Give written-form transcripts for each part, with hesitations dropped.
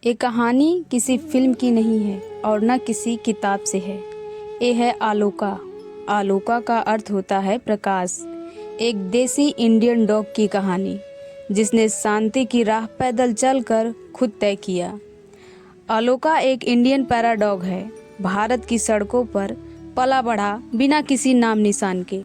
ये कहानी किसी फिल्म की नहीं है और न किसी किताब से है। ये है आलोका। आलोका का अर्थ होता है प्रकाश। एक देसी इंडियन डॉग की कहानी जिसने शांति की राह पैदल चलकर खुद तय किया। आलोका एक इंडियन पैराडॉग है। भारत की सड़कों पर पला बढ़ा बिना किसी नाम निशान के।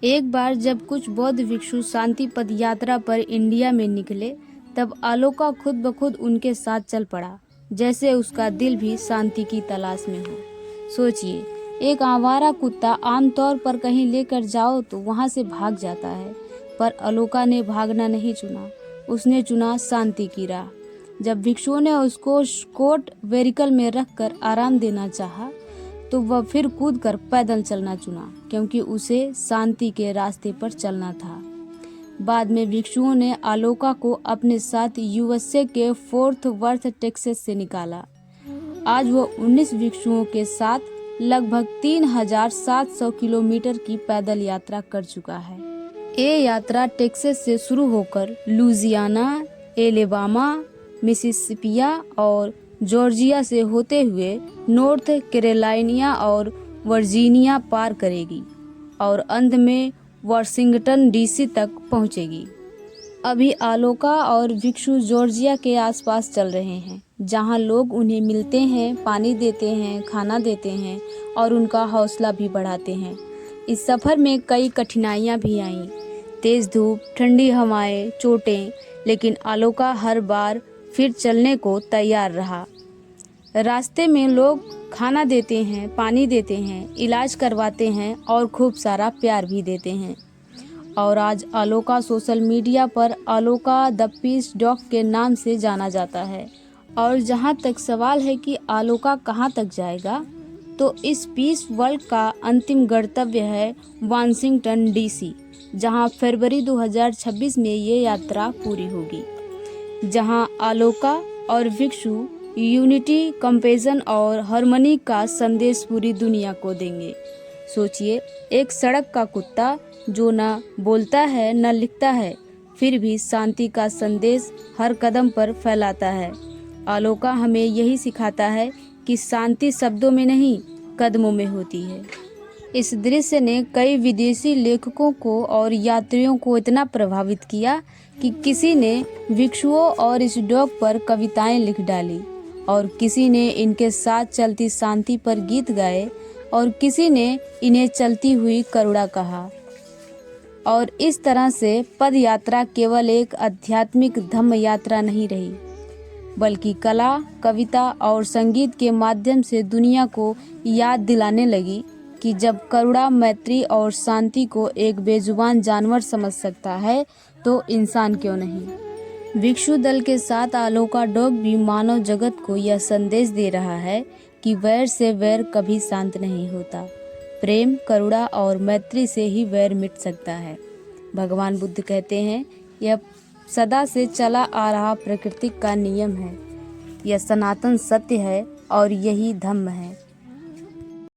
एक बार जब कुछ बौद्ध भिक्षु शांति पद यात्रा पर इंडिया में निकले, तब आलोका खुद ब खुद उनके साथ चल पड़ा, जैसे उसका दिल भी शांति की तलाश में हो। सोचिए, एक आवारा कुत्ता आमतौर पर कहीं लेकर जाओ तो वहां से भाग जाता है, पर आलोका ने भागना नहीं चुना। उसने चुना शांति की राह। जब भिक्षुओं ने उसको कोट वेरिकल में रखकर आराम देना चाहा, तो वह फिर कूद कर पैदल चलना चुना, क्योंकि उसे शांति के रास्ते पर चलना था। बाद में भिक्षुओं ने आलोका को अपने साथ यूएसए के फोर्ट वर्थ टेक्सास से निकाला। आज वो 19 भिक्षुओं के साथ लगभग 3700 किलोमीटर की पैदल यात्रा कर चुका है। ये यात्रा टेक्सास से शुरू होकर लुजियाना, एलेबामा, मिसिसिपिया और जॉर्जिया से होते हुए नॉर्थ कैरोलिना और वर्जीनिया पार करेगी और अंत में वाशिंगटन डीसी तक पहुंचेगी। अभी आलोका और भिक्षु जॉर्जिया के आसपास चल रहे हैं, जहां लोग उन्हें मिलते हैं, पानी देते हैं, खाना देते हैं और उनका हौसला भी बढ़ाते हैं। इस सफ़र में कई कठिनाइयां भी आईं, तेज़ धूप, ठंडी हवाएं, चोटें, लेकिन आलोका हर बार फिर चलने को तैयार रहा। रास्ते में लोग खाना देते हैं, पानी देते हैं, इलाज करवाते हैं और खूब सारा प्यार भी देते हैं। और आज आलोका सोशल मीडिया पर आलोका द पीस डॉग के नाम से जाना जाता है। और जहां तक सवाल है कि आलोका कहां तक जाएगा, तो इस पीस वर्ल्ड का अंतिम गंतव्य है वाशिंगटन डीसी, जहां फरवरी 2026 में ये यात्रा पूरी होगी, जहां आलोका और भिक्षु यूनिटी, कंपैशन और हार्मनी का संदेश पूरी दुनिया को देंगे। सोचिए, एक सड़क का कुत्ता जो न बोलता है न लिखता है, फिर भी शांति का संदेश हर कदम पर फैलाता है। आलोका हमें यही सिखाता है कि शांति शब्दों में नहीं, कदमों में होती है। इस दृश्य ने कई विदेशी लेखकों को और यात्रियों को इतना प्रभावित किया कि किसी ने भिक्षुओं और इस डॉग पर कविताएं लिख डाली, और किसी ने इनके साथ चलती शांति पर गीत गाए, और किसी ने इन्हें चलती हुई करुणा कहा। और इस तरह से पद यात्रा केवल एक आध्यात्मिक धम्म यात्रा नहीं रही, बल्कि कला, कविता और संगीत के माध्यम से दुनिया को याद दिलाने लगी कि जब करुणा, मैत्री और शांति को एक बेजुबान जानवर समझ सकता है, तो इंसान क्यों नहीं। भिक्षु दल के साथ आलोका डॉग भी मानव जगत को यह संदेश दे रहा है कि वैर से वैर कभी शांत नहीं होता। प्रेम, करुणा और मैत्री से ही वैर मिट सकता है। भगवान बुद्ध कहते हैं, यह सदा से चला आ रहा प्रकृति का नियम है, यह सनातन सत्य है और यही धम्म है।